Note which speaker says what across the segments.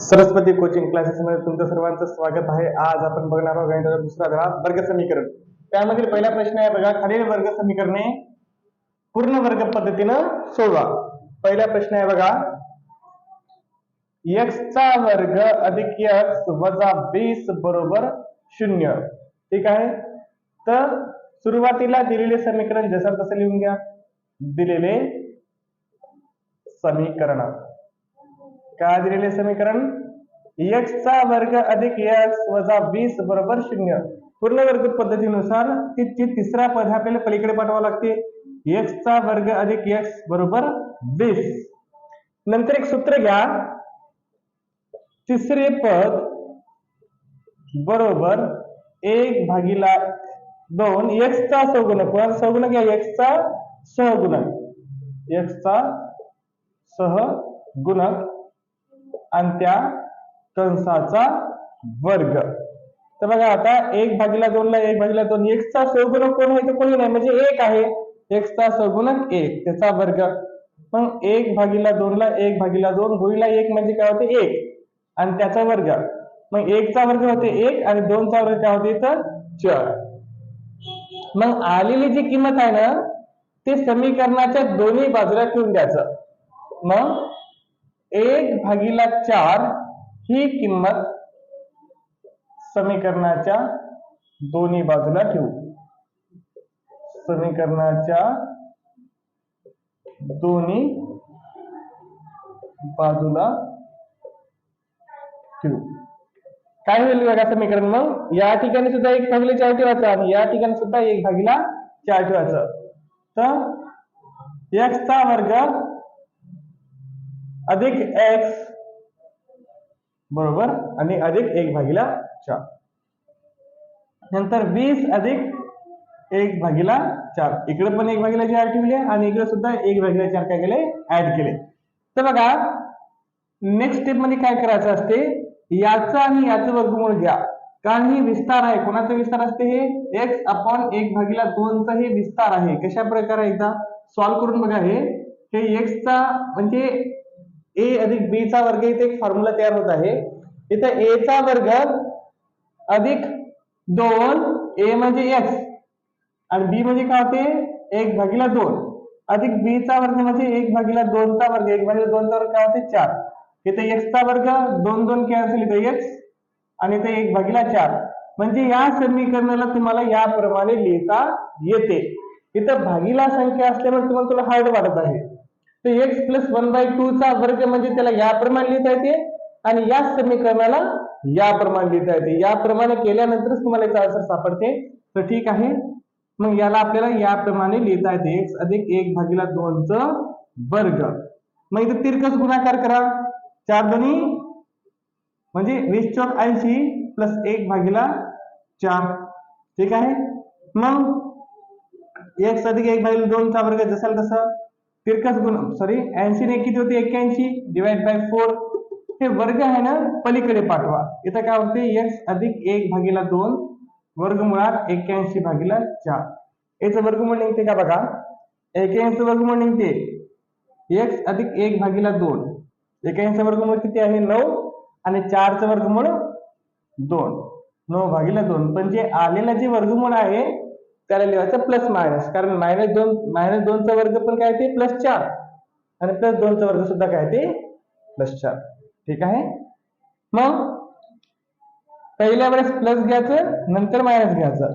Speaker 1: Saraswati coaching classes मध्ये तुमचं सर्वांचं स्वागत आहे. आज आपण बघणार आहोत गणिताचा दुसरा धडा वर्ग समीकरण. त्यामधील पहिला प्रश्न आहे बघा, खालील वर्ग समीकरणे पूर्ण वर्ग पद्धतीनं सोडवा. पहिला प्रश्न आहे बघा, x चा वर्ग अधिक x वजा 20 बरोबर 0. ठीक आहे. तर सुरुवातीला दिलेले समीकरण जसं तसं लिहून घ्या. दिलेले समीकरण काय दिलेले समीकरण, x चा वर्ग अधिक x वजा 20 बरोबर 0. पूर्ण वर्ग पद्धतीनुसार तिसरा पद आपल्याला पलीकडे पाठवावा लागते. x चा वर्ग अधिक x बरोबर 20. नंतर एक सूत्र घ्या, तिसरे पद बरोबर 1/2 x चा सहगुणक घ्या, x चा सहगुणक आणि त्या कंसाचा वर्ग. तर बघा आता 1/2 ला 1/2 x चा सहगुणक कोण आहे? तर कोणी नाही, म्हणजे 1 आहे. x चा सहगुणक 1 त्याचा वर्ग. मग 1/2 ला 1/2 गुणिले 1 म्हणजे काय होते? 1 आणि त्याचा वर्ग. मग 1 चा वर्ग होते 1 आणि 2 चा वर्ग काय होते? तर 4. मग आलेली जी किंमत आहे ना, ते समीकरणाच्या दोन्ही बाजूला ठेवून द्यायचं. मग 1/4 ही किंमत समीकरणाच्या दोन्ही बाजूला ठेवू. समीकरणाच्या दोन्ही बाजूला ठेवू. काय होईल बघा समीकरण, मग या ठिकाणी सुद्धा 1/4 ठेवायचं आणि या ठिकाणी सुद्धा 1/4 ठेवायचं. तर x चा वर्ग अधिक x बरोबर आणि अधिक 1/4. नंतर 20 अधिक 1/4. इकडे पण 1/4 ठेवले आणि इकडे सुद्धा 1/4 काय केले? ऍड केले. तर बघा नेक्स्ट स्टेप मध्ये काय करायचं असते, याचं आणि याचं वर्गमूळ घ्या. कारण ही विस्तार आहे. कोणाचा विस्तार असते? हे x अपॉन 1/2 चा हे विस्तार आहे. कशा प्रकारे एकदा सॉल्व्ह करून बघा. हे x चा म्हणजे a अधिक b चा वर्ग, इथे एक फॉर्म्युला तयार होत आहे. इथे a चा वर्ग अधिक 2 a म्हणजे x आणि b म्हणजे काय होते? 1/2 अधिक b चा वर्ग म्हणजे 1/2 चा वर्ग. 1/2 चा वर्ग काय होते? 4. इथे x चा वर्ग 2 2 कॅन्सल, इथे x आणि इथे 1/4. म्हणजे या समीकरणाला तुम्हाला याप्रमाणे लिहिता येते. इथं भागीला संख्या असल्यामुळे तुम्हाला थोडं हार्ड वाटत आहे. तर x + 1/2 चा वर्ग म्हणजे त्याला याप्रमाणे लिहिता येते आणि या समीकरणाला याप्रमाणे लिहिता येते. याप्रमाणे केल्यानंतरच तुम्हाला याचा आन्सर सापडते. तर ठीक आहे, मग याला आपल्याला याप्रमाणे लिहिता येते, x अधिक 1/2 चा वर्ग. मग इथे तिरकस गुणाकार करा. 4 दोन्ही म्हणजे 20/80 प्लस 1/4. ठीक आहे. मग x अधिक 1/2 चा वर्ग जसा तसा तिरकस गुण 80 ने किती होते? 81 डिवाइड बाय 4. हे वर्ग आहे ना पलीकडे पाठवा. इथं काय होते? x अधिक 1/2 वर्गमुळात 81/4. याचं वर्गमूळ निघते का बघा? 81 वर्गमूळ निघते x अधिक 1/2. 81 वर्गमूळ किती आहे? 9 आणि 4 चं वर्गमूळ 2. 9/2. पण जे आलेलं जे वर्गमूळ आहे त्याला लिहायचं प्लस मायनस, कारण -2 चा वर्ग पण काय ते? +4 आणि +2 चा वर्ग सुद्धा काय ते? +4. ठीक आहे. मग पहिल्या वेळेस प्लस घ्यायचं, नंतर मायनस घ्यायचं.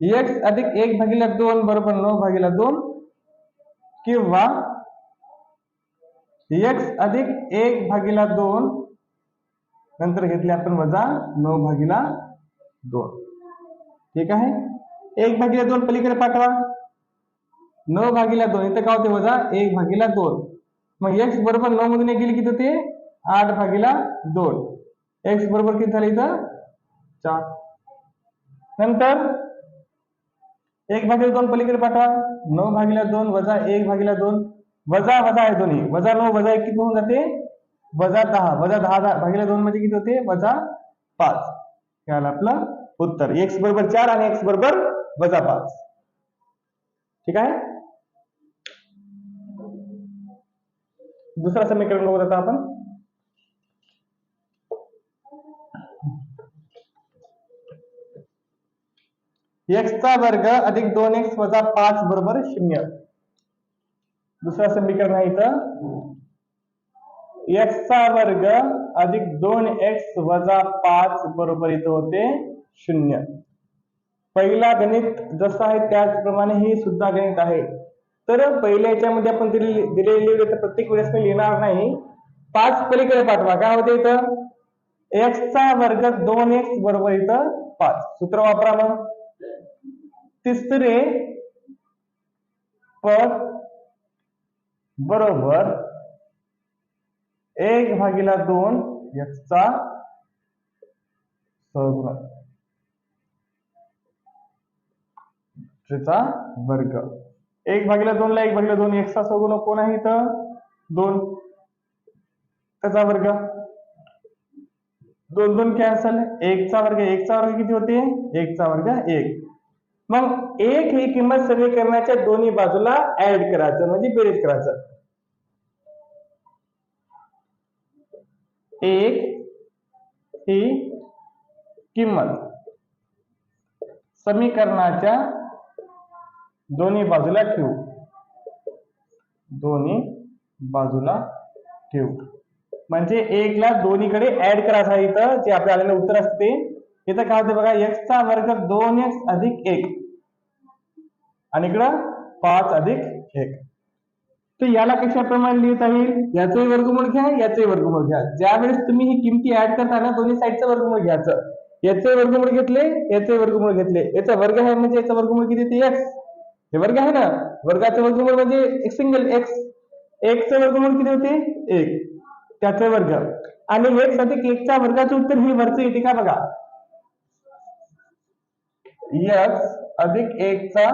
Speaker 1: x अधिक 1/2 बरोबर 9/2 किंवा x अधिक 1/2 नंतर घेतले आपण वजा 9/2. ठीक आहे. 1/2 पलीकडे पाठवा. 9/2 इथं काय होते? वजा 1/2. मग x बरोबर 9 मधून गेली किती होते? 8/2. x बरोबर किती झाले इथं? 4. नंतर 1/2 पलीकडे पाठवा. 9/2 वजा 1/2 वजा वजा आहे दोन्ही. वजा 9 वजा 1 किती होऊन जाते? वजा 10. वजा 10/2 म्हणजे किती होते? वजा 5. याला आपलं उत्तर. x बरोबर 4 आणि x बरोबर वजा 5. ठीक आहे. दुसरा समीकरण बघूया आता आपण. x चा वर्ग अधिक 2x वजा 5 बरोबर 0. दुसरा समीकरण आहे इथं x चा वर्ग अधिक 2x वजा 5 बरोबर इथं होते 0. पहिला गणित जसं आहे त्याचप्रमाणे हे सुद्धा गणित आहे. तर पहिल्या याच्यामध्ये आपण दिलेली प्रत्येक वेळेस मी लिहिणार नाही. 5 पलीकडे पाठवा. काय होते इथं x चा वर्ग 2x बरोबर इथं 5. सूत्र वापरा. मग तिसरे पद बरोबर 1/2 x चा वर्ग. 1/2 ला 1/2 x चा सहगुणक कोण आहे इथं 2 त्याचा वर्ग. 2 2 कॅन्सल. 1 चा वर्ग किती होते 1 चा वर्ग 1. मग 1 ही किंमत समीकरणाच्या दोन्ही बाजूला ऍड करायचं म्हणजे बेरीज करायचं. 1 ही किंमत समीकरणाच्या दोन्ही बाजूला ठेवू. म्हणजे 1 ला दोन्हीकडे ऍड करायचं आहे. इथं जे आपल्या आलेलं उत्तर असते इथं काय होते बघा x चा वर्ग 2x अधिक 1 आणि इकडं 5 अधिक 1. तर याला कशाप्रमाणे लिहिता येईल याचे वर्गमूळ घ्या याचे वर्गमूळ घ्या. ज्यावेळेस तुम्ही ही किमती ऍड करताना दोन्ही साईडचं वर्गमूळ घ्यायचं. याचे वर्गमूळ घेतले याचे वर्गमूळ घेतले याचा वर्ग आहे म्हणजे याचा वर्गमूळ किती ते x. हे वर्ग आहे ना वर्गाचे वर्गमूळ म्हणजे एक सिंगल x. 1 चे वर्गमूळ किती होते 1 त्याचे वर्ग आणि x अधिक 1 च्या वर्गाचे उत्तर ही वरचे येते का बघा x अधिक 1 चा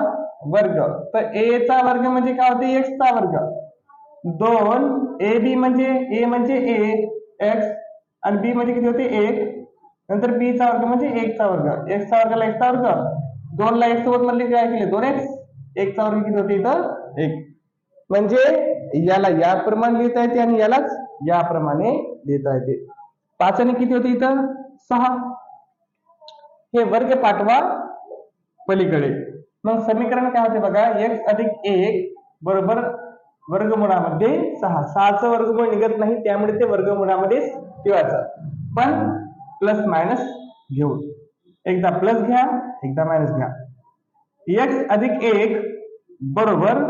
Speaker 1: वर्ग. तर a चा वर्ग म्हणजे काय होते x चा वर्ग. 2 ab म्हणजे a म्हणजे a x आणि b म्हणजे किती होते 1 नंतर b चा वर्ग म्हणजे 1 चा वर्ग. x चा वर्गाला x चा वर्ग 2 ला 1 सोबत मधले काय केले 2x 1 चा वर्ग किती होते इथं 1. म्हणजे याला याप्रमाणे लिहिता येते आणि यालाच याप्रमाणे लिहिता येते. 5 आणि किती होते इथं 6. हे वर्ग पाठवा पलीकडे. मग समीकरण काय होते बघा x अधिक 1 बरोबर वर्गमुळामध्ये 6. 6चं वर्गमूळ निघत नाही त्यामुळे ते वर्गमुळामध्ये ठेवायचं. पण प्लस मायनस घेऊ. एकदा प्लस घ्या एकदा मायनस घ्या. x अधिक 1 बरोबर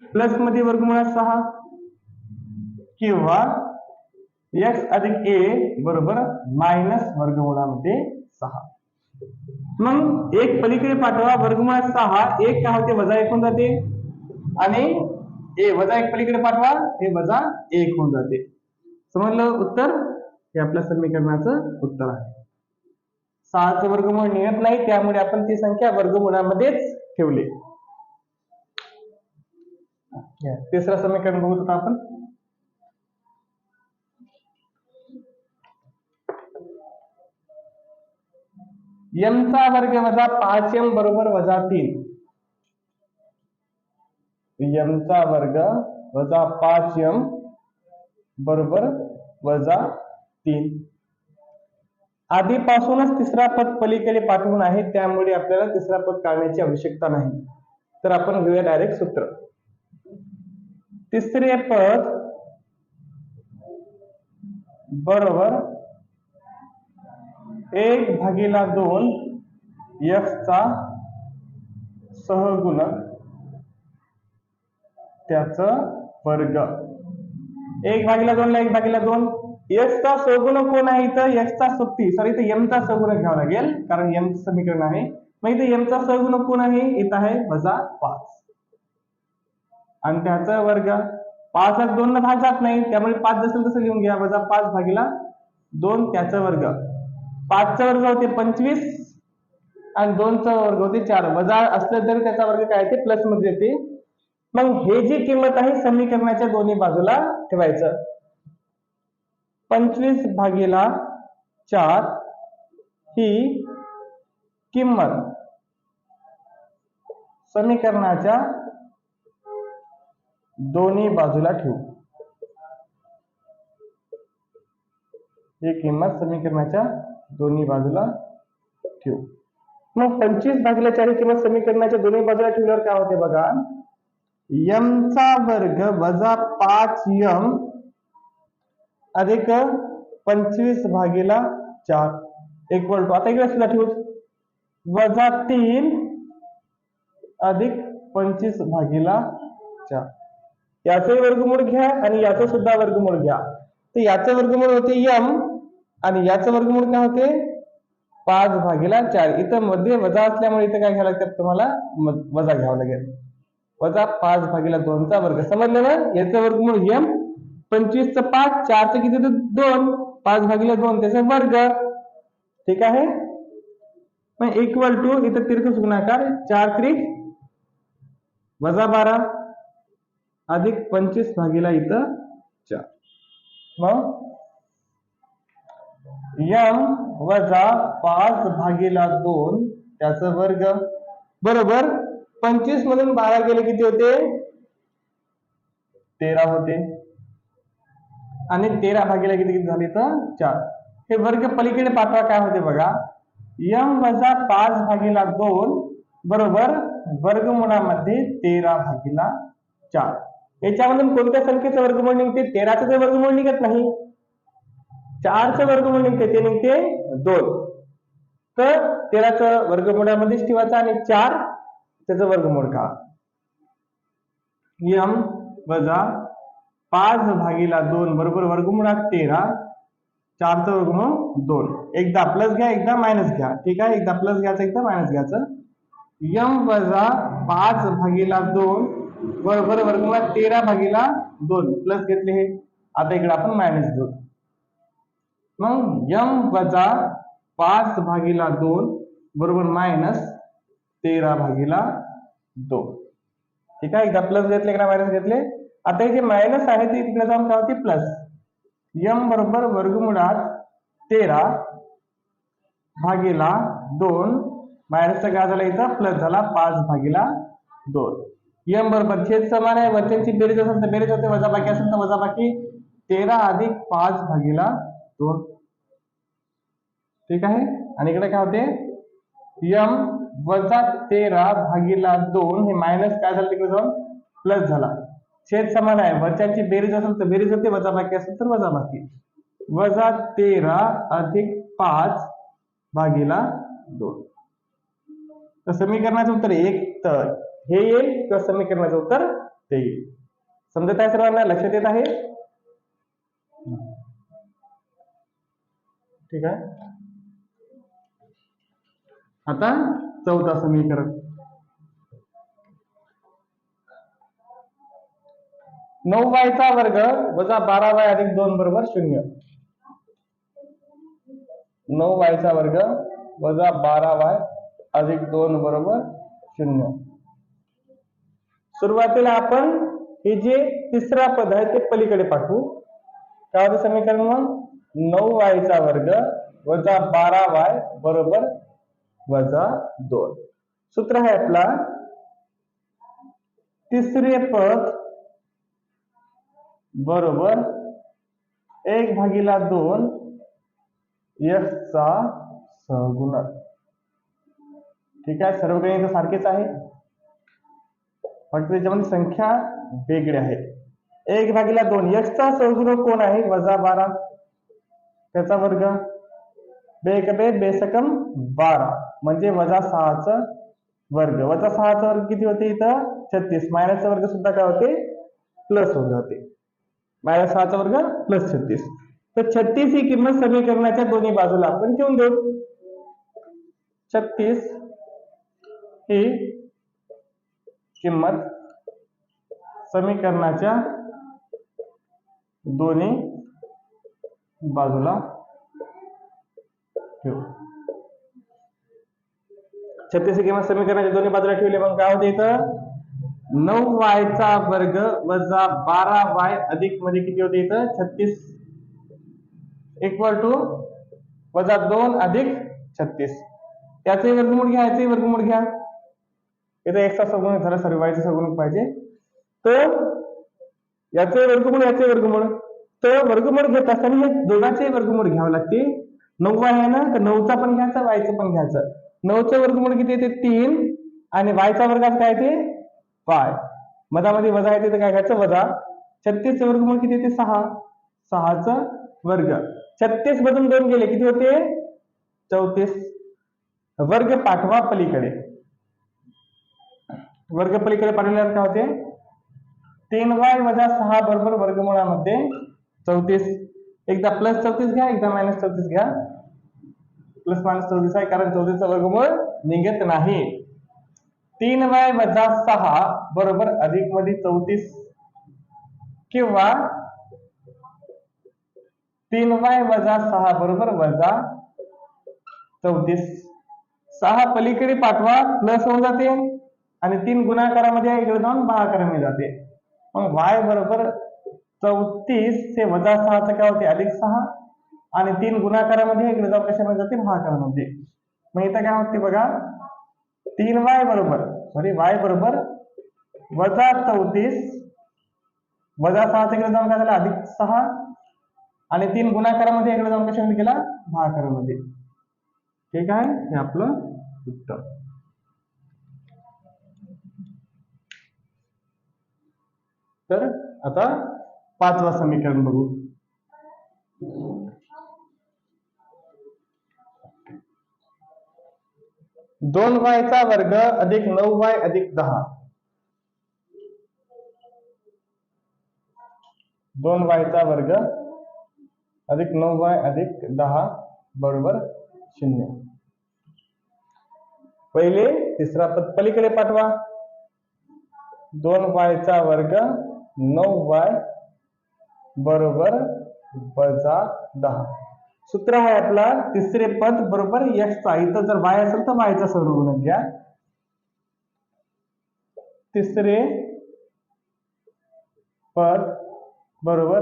Speaker 1: प्लस मध्ये वर्गमुळात 6 किंवा x अधिक a बरोबर मायनस वर्गमुळामध्ये 6. मग एक पलीकडे पाठवा वर्गमुळात 6 1 काय होते वजा 1 होऊन जाते आणि a वजा 1 पलीकडे पाठवा हे वजा 1 होऊन जाते. समजलं उत्तर हे आपल्या समीकरणाचं उत्तर आहे. 6चं वर्गमूळ निघत नाही त्यामुळे आपण ती संख्या वर्गमुळामध्येच ठेवली. तिसरं समीकरण बघू आता आपण. m चा वर्ग वजा 5m बरोबर वजा 3. m चा वर्ग वजा 5m बरोबर वजा 3. आधीपासूनच तिसरा पद पलीकडे पाठवून आहे त्यामुळे आपल्याला तिसरा पद काढण्याची आवश्यकता नाही. तर आपण घेऊया डायरेक्ट सूत्र. तिसरे पद बरोबर 1/2 x चा सहगुणक त्याचं वर्ग. 1/2 ला 1/2 x चा सहगुणक कोण आहे इथं x चा सॉरी इथं m चा सहगुणक घ्यावा लागेल कारण m चं समीकरण आहे. मग इथं m चा सहगुणक कोण आहे इथं आहे वजा 5 आणि त्याचा वर्ग. 5 ला 2 ला भाग जात नाही त्यामुळे 5 जसं तसं लिहून घ्या वजा 5/2 त्याचा वर्ग. 5 चा वर्ग होते 25 आणि 2 चा वर्ग होते 4. वजा असलं तरी त्याचा वर्ग काय ते प्लस मध्ये येते. मग हे जी किंमत आहे समीकरणाच्या दोन्ही बाजूला ठेवायचं. 25/4 ही किंमत समीकरणाच्या दोन्ही बाजूला ठेवू. ही किंमत समीकरणाच्या दोन्ही बाजूला ठेवू. मग 25/4 किंमत समीकरणाच्या दोन्ही बाजूला ठेवल्यावर काय होते बघा, m चा वर्ग वजा 5m अधिक 25/4 इक्वल टू, आता इकडे सुद्धा ठेवू, वजा 3 अधिक 25/4. याचे वर्गमूळ घ्या आणि याचं सुद्धा वर्गमूळ घ्या. तर याचं वर्गमूळ होते m आणि याचं वर्गमूळ काय होते 5/4. इथं मध्ये वजा असल्यामुळे इथं काय घ्यावं लागतं तुम्हाला, वजा घ्यावं लागेल. वजा 5/2 चा वर्ग. समजलं ना? याचं वर्गमूळ m, 25 चं 5, 4 चं किती 2, 5/2 त्याचा वर्ग. ठीक आहे. मग इक्वल टू इथं तिरकस गुणाकार, 4 त्रिक वजा 12 अधिक 25/4. मग m वजा 5/2 त्याचा वर्ग बरोबर 25 मधून 12 गेले किती होते, 13 होते. आणि 13 किती झाले तर 4. हे वर्ग पलीकडे पाठवा, काय होते बघा, m वजा 5/2 बरोबर वर्गमुळामध्ये 13/4. याच्यामधून कोणत्या संख्येचं वर्गमूळ निघते, 13चं वर्गमूळ निघत नाही, 4चं वर्गमूळ निघते, ते निघते 2. तर 13चं वर्गमूळामध्येच ठेवायचं आणि 4 त्याचं वर्गमूळ का, m वजा 5/2 बरोबर वर्गमुळात 13, 4चं वर्गमूळ 2. एकदा प्लस घ्या एकदा मायनस घ्या. ठीक आहे, एकदा प्लस घ्यायचं एकदा मायनस घ्यायचं. m वजा 5/2 बरोबर वर्गमुळात 13/2 प्लस घेतले हे, आता इकडे आपण मायनस घेऊ. मग m वजा 5/2 बरोबर मायनस 13/2. ठीक आहे, एकदा प्लस घेतले एकदा मायनस घेतले. आता हे जे मायनस आहे ते तिकडे जाऊन काय होते प्लस. m बरोबर वर्गमुळात 13/2 मायनसचा काय झाला इथं प्लस झाला 5/2. m बरोबर छेद समान आहे, वरच्यांची बेरीज असेल तर बेरीज होते, वजाबाकी असेल तर वजाबाकी. 13 अधिक 5/2. ठीक आहे, आणि इकडे काय होते m वजा 13/2 हे मायनस काय झालं तिकडे जाऊन प्लस झाला. छेद समान आहे, वरच्यांची बेरीज असेल तर बेरीज होते, वजाबाकी असेल तर वजाबाकी. वजा 13 अधिक 5/2. तर समीकरणाचं उत्तर 1 तर हे येईल किंवा समीकरणाचं उत्तर ते येईल. समजत आहे सर्वांना, लक्षात येत आहे? ठीक आहे. आता चौथा समीकरण, 9y चा वर्ग वजा 12y अधिक 2 बरोबर 0. 9y चा वर्ग वजा 12y अधिक 2 बरोबर 0. सुरुवातीला आपण हे जे तिसरा पद आहे ते पलीकडे पाठवू. काय होतं समीकरण मग, 9y चा वर्ग वजा 12y बरोबर वजा 2. सूत्र आहे आपला, तिसरे पद बरोबर 1/2 x चा सहगुणक. ठीक आहे, सर्व काही इथं सारखेच आहे, फक्त त्याच्यामध्ये संख्या वेगळी आहे. 1/2 x चा सहगुणक कोण आहे, वजा 12 त्याचा वर्ग, बेक बे बेसकम 12 म्हणजे वजा 6चा वर्ग. वजा 6चा वर्ग किती होते इथं 36. मायनसचा वर्ग सुद्धा काय होते प्लस होऊन जाते. मायनस 6चा वर्ग प्लस 36. तर 36 ही किंमत समीकरणाच्या दोन्ही बाजूला आपण ठेवून देऊ. 36 ही किंमत समीकरणाच्या दोन्ही बाजूला ठेवू. 36 ही किंमत समीकरणाच्या दोन्ही बाजूला ठेवली, मग काय होते इथं 9y चा वर्ग वजा 12y अधिक मध्ये किती होते इथं 36 इक्वल टू वजा 2 अधिक 36. त्याचे वर्गमूळ घ्या, याचे वर्गमूळ घ्या. इथे x चा सगुणक झाला, सॉरी y चा सगुणक पाहिजे. तर याचे वर्गमूळ याचे वर्गमूळ, तर वर्गमूळ घेत असताना हे दोघांचे वर्गमूळ घ्यावे लागते. 9y आहे ना, तर 9चा पण घ्यायचा y चा पण घ्यायचं. 9चं वर्गमूळ किती येते 3 आणि y चा वर्ग काय येते y, मधामध्ये वजा येते तर काय घ्यायचं वजा. 36चं वर्गमूळ किती येते 6, 6चा वर्ग. 36 मधून 2 गेले किती होते 34. वर्ग पाठवा पलीकडे. वर्ग पलीकडे पाठवल्यावर काय होते 3y वजा 6 बरोबर वर्गमूळामध्ये 34. एकदा प्लस 34 घ्या, एकदा मायनस 34 घ्या. प्लस मायनस 34 आहे कारण 34चं वर्गमूळ निघत नाही. 3y वजा 6 बरोबर अधिक मध्ये 34 किंवा 3y वजा 6 बरोबर वजा 34. 6 पलीकडे पाठवा प्लस होऊन जाते आणि 3 गुणाकारामध्ये इकडे जाऊन भागाकारामध्ये जाते. मग y बरोबर 34 हे वजा 6चं काय होते अधिक 6 आणि 3 गुणाकारामध्ये इकडे जाऊन कशामध्ये जाते भागाकारामध्ये. मग इथं काय होते बघा 3y बरोबर y बरोबर वजा 34 वजा 6चं इकडे जाऊन काय झालं अधिक 6 आणि 3 गुणाकारामध्ये इकडे जाऊन कशामध्ये गेला भागाकारामध्ये. ठीक आहे, हे आपलं उत्तर. तर आता 5वा समीकरण बघू. दोन y चा वर्ग अधिक 9y अधिक 10. 2y चा वर्ग अधिक 9y अधिक 10 बरोबर 0. पहिले तिसरा पद पलीकडे पाठवा. 2y चा वर्ग 9y बरोबर वजा 10. सूत्र आहे आपला तिसरे पद बरोबर x चा. इथं जर y असेल तर y चा सर्वगुणक घ्या. तिसरे पद बरोबर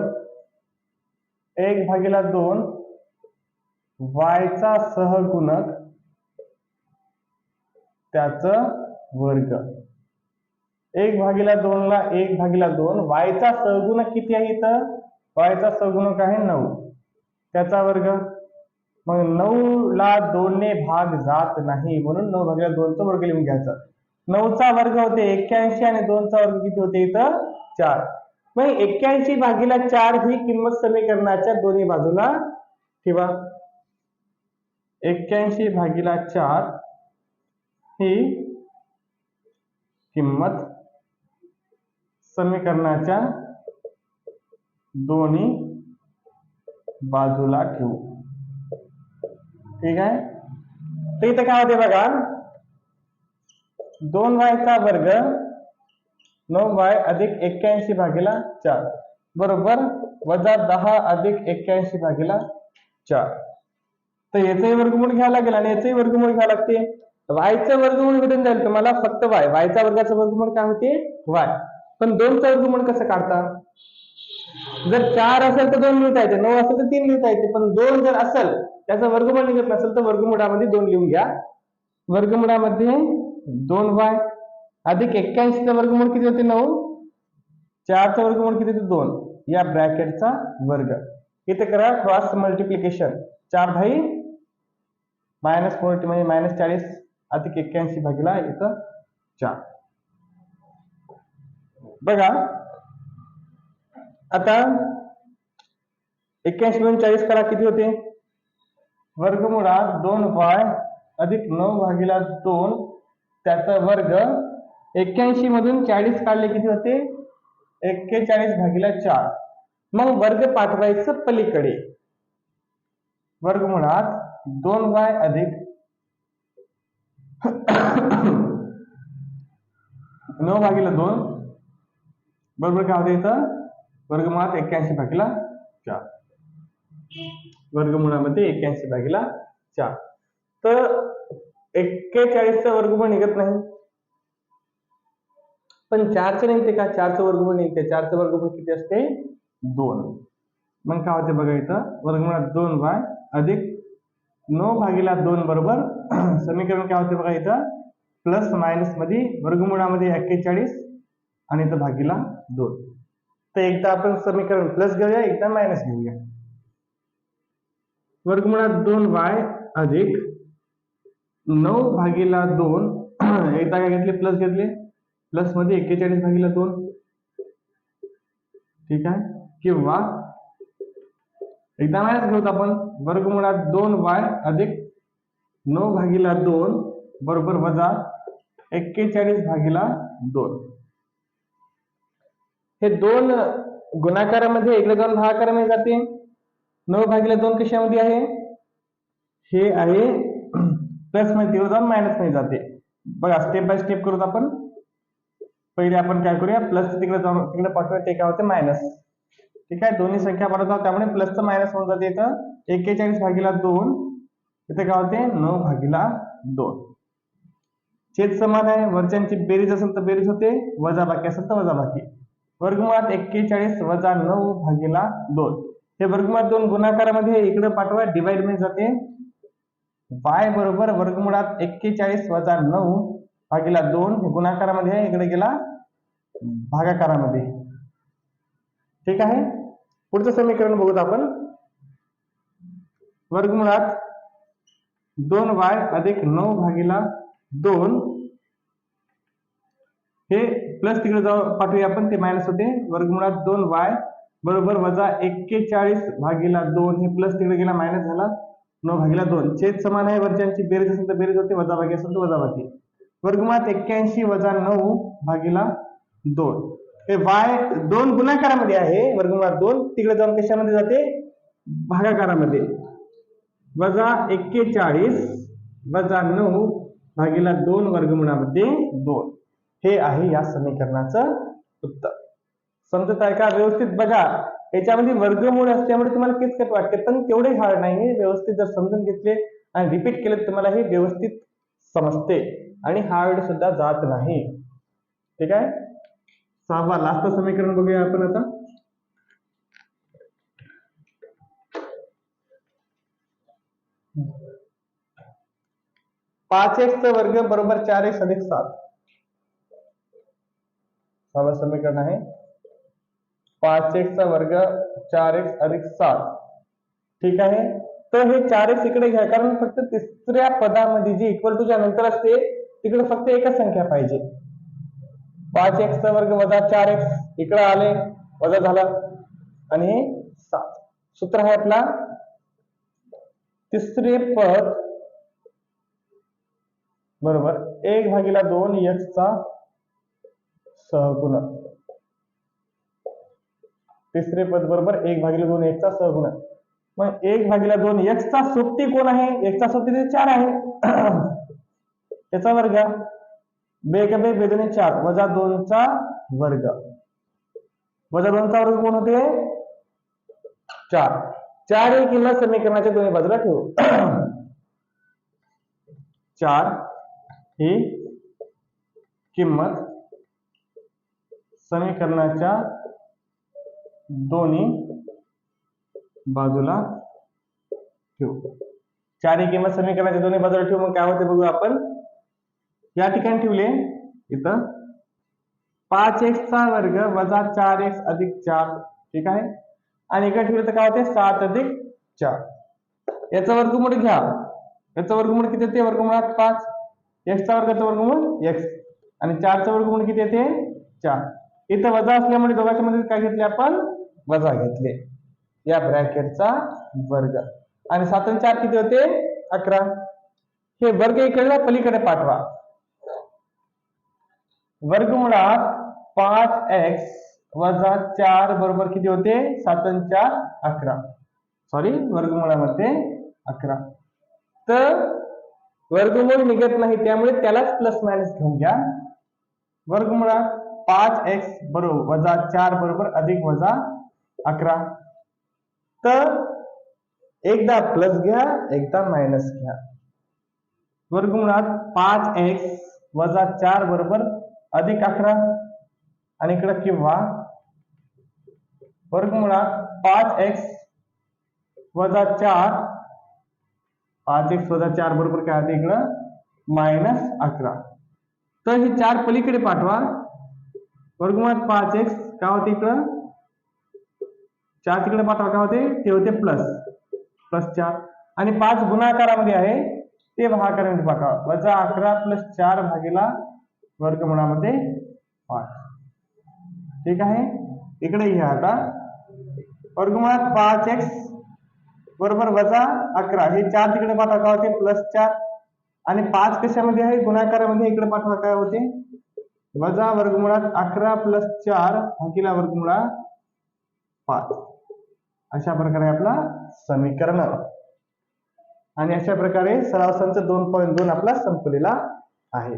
Speaker 1: 1/2 y चा सहगुणक त्याचं वर्ग. 1/2 ला 1/2 y चा सहगुणक किती आहे इथं y चा सहगुणक आहे 9 त्याचा वर्ग. मग 9 ला 2 ने भाग जात नाही म्हणून 9/2 चा वर्ग लिहून घ्यायचा. 9 चा वर्ग होते 81 आणि 2 चा वर्ग किती होते इथं 4. मग 81/4 ही किंमत समीकरणाच्या दोन्ही बाजूला ठेवा. 81/4 ही किंमत समीकरणाच्या दोन्ही बाजूला ठेवू. ठीक आहे, तर इथं काय होते बघा 2y चा वर्ग 9y अधिक 81/4 बरोबर वजा 10 अधिक 81/4. तर याचंही वर्गमूळ घ्यावं लागेल आणि याचंही वर्गमूळ घ्यावं लागते. y चं वर्गमूळ भेटून जाईल तुम्हाला फक्त y चा वर्गाचं वर्गमूळ काय होते y. पण 2 चा वर्गमूळ कसं काढता. जर 4 असेल तर 2 लिहिता येते, 9 असेल तर 3 लिहिता येते, पण 2 जर असेल त्याचा वर्गमूळ निघत नसेल तर वर्गमूळामध्ये 2 लिहून घ्या. वर्गमूळामध्ये 2y अधिक 81 चा वर्गमूळ किती होते 9, 4 चा वर्गमूळ किती होते 2 या ब्रॅकेटचा वर्ग. इथे करा क्रॉस मल्टिप्लिकेशन. 4 मायनस 40 म्हणजे मायनस 40 अधिक 81/4. बघा आता 81 मधून 40 करा किती होते वर्गमुळात 2y अधिक 9/2 त्याचा वर्ग. 81 मधून 40 काढले किती होते 41/4. मग वर्ग पाठवायचं पलीकडे. वर्गमुळात 2y अधिक 9/2 बरोबर काय होते इथं वर्गमुळात 81/4. वर्गमुळामध्ये 81/4. तर 41चं वर्गमूळ निघत नाही पण 4चं निघते का 4चं वर्गमूळ निघते. 4चं वर्गमूळ किती असते 2. मग काय होते बघा इथं वर्गमुळात 2y अधिक 9/2 बरोबर समीकरण काय होते बघा इथं प्लस मायनस मध्ये वर्गमुळामध्ये 41 आणि इथं भागीला 2. तर एकदा आपण समीकरण प्लस घेऊया एकदा मायनस घेऊया. वर्गमुळात 2y अधिक 9/2 एकदा काय घेतले प्लस घेतले, प्लस मध्ये 41/2 ठीक आहे, किंवा एकदा मायनस घेऊत आपण वर्गमुळात 2y अधिक 9/2 बरोबर वजा 41/2. हे दोन गुणाकारामध्ये इकडे जाऊन भागाकारामध्ये जाते. 9/2 कशामध्ये आहे, हे आहे प्लस मध्ये तिकडे जाऊन मायनस मध्ये जाते. बघा स्टेप बाय स्टेप करूत आपण. पहिले आपण काय करूया, प्लस तिकडे जाऊन तिकडे पाठवूया, ते काय होते मायनस. ठीक आहे, दोन्ही संख्या पाठवत आहोत त्यामुळे प्लसचं मायनस होऊन जाते. इथं 41/2 इथे काय होते 9/2. छेद समान आहे, वरच्यांची बेरीज असेल तर बेरीज होते, वजा बाकी असेल तर वजा बाकी. वर्गमुळात 41 वजा 9/2 हे वर्गमुळात 2 गुणाकारामध्ये इकडे पाठवा, डिवाइड मध्ये जाते. y बरोबर वर्गमुळात 41 वजा 9/2 हे गुणाकारामध्ये आहे, इकडे गेला भागाकारामध्ये. ठीक आहे, पुढचं समीकरण बघूत आपण. वर्गमुळात 2y अधिक 9/2 हे प्लस तिकडे जाऊ पाठवूया आपण, ते मायनस होते. वर्गमुळात 2y बरोबर वजा 41/2 हे प्लस तिकडे गेला मायनस झाला 9/2. छेद समान आहे, वरच्यांची बेरीज असेल तर बेरीज होते, वजा बाकी असेल तर वजा बाकी. वर्गमुळात 81 वजा 9/2 हे y 2 गुणाकारामध्ये आहे, वर्गमुळात 2 तिकडे जाऊन कशामध्ये जाते भागाकारामध्ये. वजा 41 वजा 9/2 वर्गमुळामध्ये 2 हे आहे या समीकरणाचं उत्तर. समजत आहे का? व्यवस्थित बघा, याच्यामध्ये वर्गमूळ असल्यामुळे तुम्हाला किचकट वाटते, पण तेवढे हार्ड नाही. व्यवस्थित जर समजून घेतले आणि रिपीट केले तुम्हाला हे व्यवस्थित समजते आणि हार्ड सुद्धा जात नाही. ठीक आहे, 6वा लास्ट समीकरण बघूया आपण आता. पाच एक्स वर्ग बरोबर 4x अधिक 7. 6वा समीकरण आहे 5x वर्ग 4x अधिक 7. ठीक आहे, तर हे 4x इकडे घ्या, कारण फक्त तिसऱ्या पदामध्ये जी इक्वल टूच्या नंतर असते तिकडे फक्त एकच संख्या पाहिजे. 5x वर्ग वजा 4x इकडे आले, वजा झाला आणि हे 7. सूत्र आहे आपला तिसरे पद बरोबर 1/2 x चा सहगुणक. तिसरे पद बरोबर 1/2 x चा सहगुणक. मग 1/2 x चा सोबती कोण आहे, x चा सोबती 4 आहे, त्याचा वर्ग 2 4 वजा 2 चा वर्ग, वजा 2 चा वर्ग कोण होते 4. 4 ही किंमत समीकरणाच्या दोन्ही बाजूला ठेवू. 4 ही किंमत समीकरणाच्या दोन्ही बाजूला ठेवू. 4 ही किंमत समीकरणाच्या दोन्ही बाजूला ठेवू. मग काय होते बघू आपण. या ठिकाणी ठेवले इथं 5x चा वर्ग वजा 4x अधिक 4. ठीक आहे, आणि इकडे ठेवलं तर काय होते 7 अधिक 4. याचा वर्गमूळ घ्या, याचा वर्गमूळ किती येते वर्गमुळात 5. x चा वर्गाचा वर्गमूळ x आणि 4 चा वर्गमूळ किती येते 4. इथं वजा असल्यामुळे दोघांच्या मध्ये काय घेतले आपण वजा घेतले, या ब्रॅकेटचा वर्ग. आणि 7 आणि 4 किती होते 11. हे वर्ग इकडे पलीकडे पाठवा. वर्गमुळात 5x वजा 4 बरोबर किती होते 7 आणि 4 11. सॉरी, वर्गमुळामध्ये 11. तर वर्गमूळ निघत नाही, त्यामुळे त्यालाच प्लस मायनस घेऊन घ्या. वर्गमुळात 5x बरोबर वजा 4 बरोबर अधिक वजा 11. तर एकदा प्लस घ्या, एकदा मायनस घ्या. वर्गमुळात 5x वजा 4 बरोबर अधिक 11 आणि इकडे किंवा वर्गमुळात 5x वजा 4 5x वजा 4 बरोबर काय होते इकडं मायनस 11. तर ही 4 पलीकडे पाठवा. वर्गमुळात 5x काय होते इकडं 4 तिकडे पाठवा, काय होते ते होते प्लस 4 आणि 5 गुणाकारामध्ये आहे, ते भागाकारामध्ये पाठवा. वजा 11 प्लस 4 भागीला वर्गमुळामध्ये 5. ठीक आहे. इकडे घ्या आता वर्गमुळात 5x बरोबर वजा 11 हे 4 तिकडे पाठवा काय होते प्लस 4 आणि 5 कशामध्ये आहे गुणाकारामध्ये इकडे पाठवा काय होते वजा वर्गमुळात 11 प्लस 4 भागीला वर्गमुळात 5. अशा प्रकारे आपला समीकरण आणि अशा प्रकारे सराव संच 2.2 आपला संपलेला आहे.